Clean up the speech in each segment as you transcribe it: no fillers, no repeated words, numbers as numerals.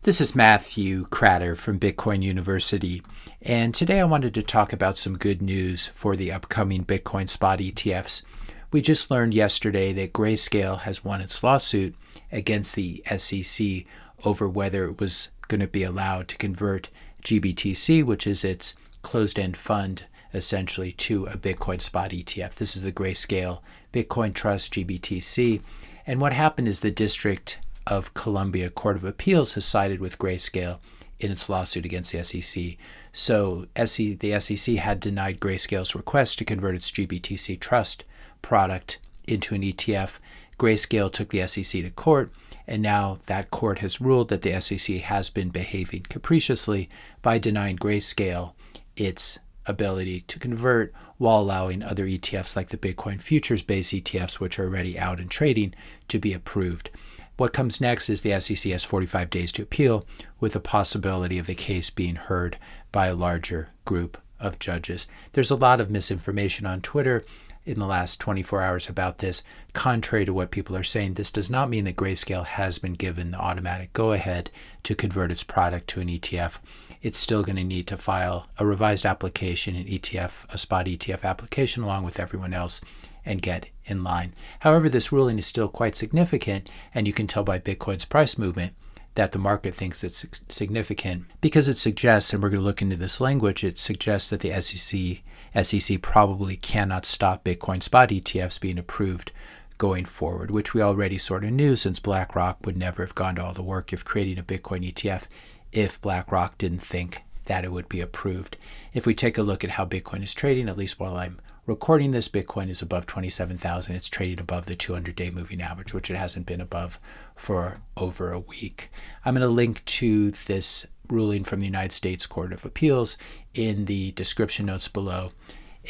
This is Matthew Cratter from Bitcoin University, and today I wanted to talk about some good news for the upcoming Bitcoin spot ETFs. We just learned yesterday that Grayscale has won its lawsuit against the SEC over whether it was going to be allowed to convert GBTC, which is its closed-end fund, essentially to a Bitcoin spot ETF. This is the Grayscale Bitcoin Trust, GBTC. And what happened is the District of Columbia Court of Appeals has sided with Grayscale in its lawsuit against the SEC. So the SEC had denied Grayscale's request to convert its GBTC Trust product into an ETF. Grayscale took the SEC to court, and now that court has ruled that the SEC has been behaving capriciously by denying Grayscale its ability to convert while allowing other ETFs like the Bitcoin futures-based ETFs, which are already out and trading, to be approved. What comes next is the SEC has 45 days to appeal, with the possibility of the case being heard by a larger group of judges. There's a lot of misinformation on Twitter in the last 24 hours about this. Contrary to what people are saying, this does not mean that Grayscale has been given the automatic go-ahead to convert its product to an ETF. It's still going to need to file a revised application, a spot ETF application, along with everyone else, and get in line. However, this ruling is still quite significant, and you can tell by Bitcoin's price movement that the market thinks it's significant because it suggests, and we're going to look into this language, it suggests that the SEC probably cannot stop Bitcoin spot ETFs being approved going forward, which we already sort of knew, since BlackRock would never have gone to all the work of creating a Bitcoin ETF if BlackRock didn't think that it would be approved. If we take a look at how Bitcoin is trading, at least while I'm recording this, Bitcoin is above 27,000. It's trading above the 200-day moving average, which it hasn't been above for over a week. I'm going to link to this ruling from the United States Court of Appeals in the description notes below,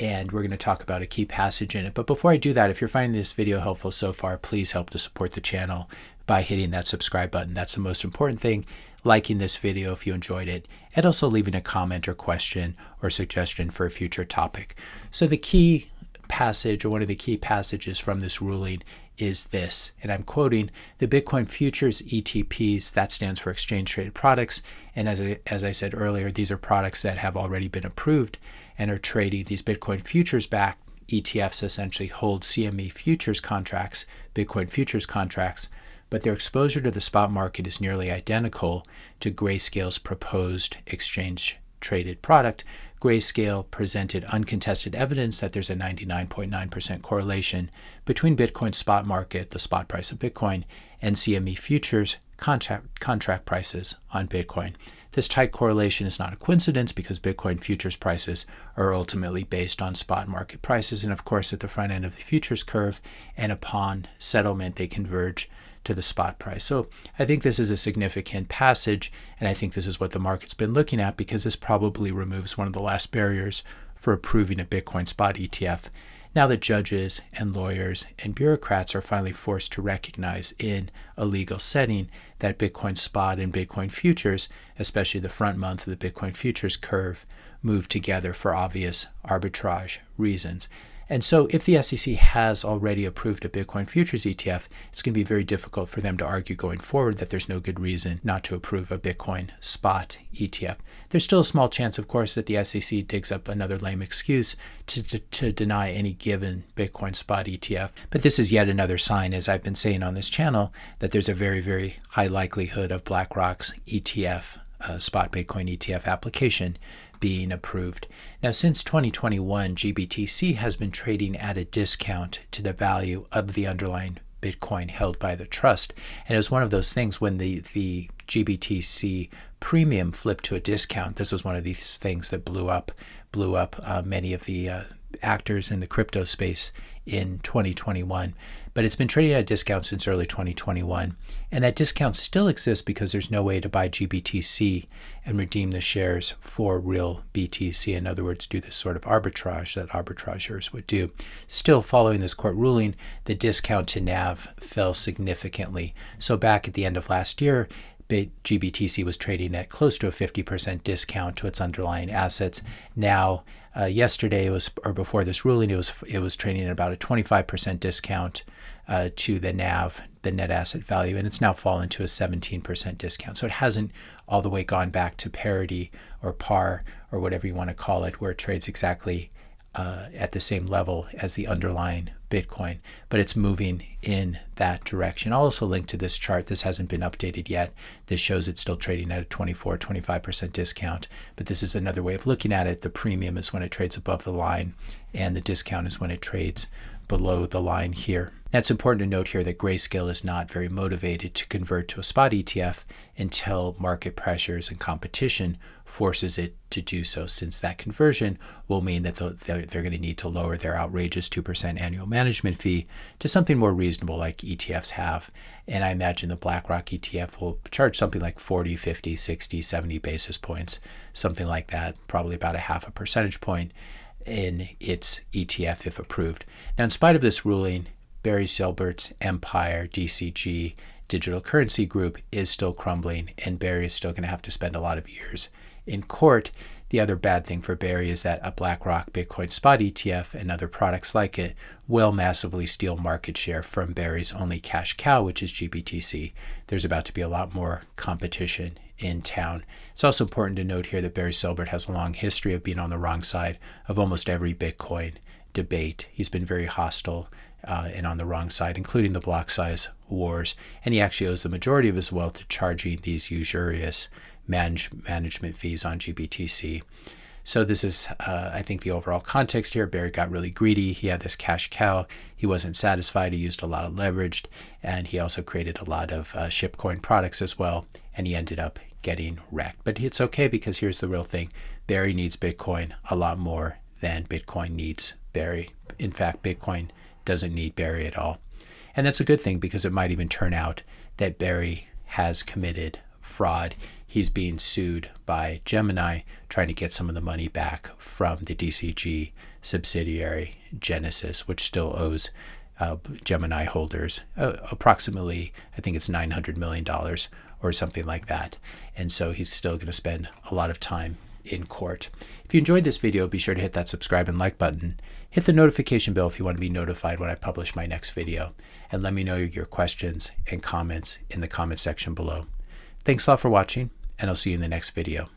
and we're going to talk about a key passage in it. But before I do that, if you're finding this video helpful so far, please help to support the channel by hitting that subscribe button. That's the most important thing. Liking this video if you enjoyed it, and also leaving a comment or question or suggestion for a future topic. So the key passage, or one of the key passages from this ruling, is this, and I'm quoting: "The Bitcoin futures ETPs," that stands for exchange traded products, and as I said earlier, these are products that have already been approved and are trading. These Bitcoin futures backed ETFs essentially hold CME futures contracts, Bitcoin futures contracts, but their exposure to the spot market is nearly identical to Grayscale's proposed exchange-traded product. Grayscale presented uncontested evidence that there's a 99.9% correlation between Bitcoin's spot market, the spot price of Bitcoin, and CME futures contract prices on Bitcoin. This tight correlation is not a coincidence because Bitcoin futures prices are ultimately based on spot market prices, and of course at the front end of the futures curve, and upon settlement they converge to the spot price. So I think this is a significant passage, and I think this is what the market's been looking at, because this probably removes one of the last barriers for approving a Bitcoin spot ETF. Now that judges and lawyers and bureaucrats are finally forced to recognize in a legal setting that Bitcoin spot and Bitcoin futures, especially the front month of the Bitcoin futures curve, move together for obvious arbitrage reasons. And so if the SEC has already approved a Bitcoin futures ETF, it's going to be very difficult for them to argue going forward that there's no good reason not to approve a Bitcoin spot ETF. There's still a small chance, of course, that the SEC digs up another lame excuse to deny any given Bitcoin spot ETF. But this is yet another sign, as I've been saying on this channel, that there's a very, very high likelihood of BlackRock's ETF, spot Bitcoin ETF application being approved. Now, since 2021, GBTC has been trading at a discount to the value of the underlying Bitcoin held by the trust. And it was one of those things when the GBTC premium flipped to a discount. This was one of these things that blew up many of the actors in the crypto space in 2021. But it's been trading at a discount since early 2021. And that discount still exists because there's no way to buy GBTC and redeem the shares for real BTC. In other words, do this sort of arbitrage that arbitrageurs would do. Still, following this court ruling, the discount to NAV fell significantly. So back at the end of last year, GBTC was trading at close to a 50% discount to its underlying assets. Now, yesterday, or before this ruling, it was trading at about a 25% discount to the NAV the net asset value, and it's now fallen to a 17% discount. So it hasn't all the way gone back to parity or par or whatever you want to call it, where it trades exactly at the same level as the underlying Bitcoin, but it's moving in that direction. I'll also link to this chart. This hasn't been updated yet. This shows it's still trading at a 25% discount, but this is another way of looking at it. The premium is when it trades above the line, and the discount is when it trades below the line here. Now, it's important to note here that Grayscale is not very motivated to convert to a spot ETF until market pressures and competition forces it to do so, since that conversion will mean that they're going to need to lower their outrageous 2% annual management fee to something more reasonable like ETFs have. And I imagine the BlackRock ETF will charge something like 40, 50, 60, 70 basis points, something like that, probably about a half a percentage point in its ETF if approved. Now, in spite of this ruling, Barry Silbert's Empire DCG digital currency group is still crumbling, and Barry is still going to have to spend a lot of years in court. The other bad thing for Barry is that a BlackRock Bitcoin spot ETF and other products like it will massively steal market share from Barry's only cash cow, which is GBTC. There's about to be a lot more competition in town. It's also important to note here that Barry Silbert has a long history of being on the wrong side of almost every Bitcoin debate. He's been very hostile and on the wrong side, including the block size wars, and he actually owes the majority of his wealth to charging these usurious management fees on GBTC. So this is, I think, the overall context here. Barry got really greedy. He had this cash cow. He wasn't satisfied. He used a lot of leveraged, and he also created a lot of shitcoin products as well, and he ended up getting wrecked. But it's okay, because here's the real thing. Barry needs Bitcoin a lot more than Bitcoin needs Barry. In fact, Bitcoin doesn't need Barry at all. And that's a good thing, because it might even turn out that Barry has committed fraud. He's being sued by Gemini, trying to get some of the money back from the DCG subsidiary Genesis, which still owes Gemini holders approximately, I think it's $900 million or something like that. And so he's still going to spend a lot of time in court. If you enjoyed this video, be sure to hit that subscribe and like button. Hit the notification bell if you want to be notified when I publish my next video. And let me know your questions and comments in the comment section below. Thanks a lot for watching, and I'll see you in the next video.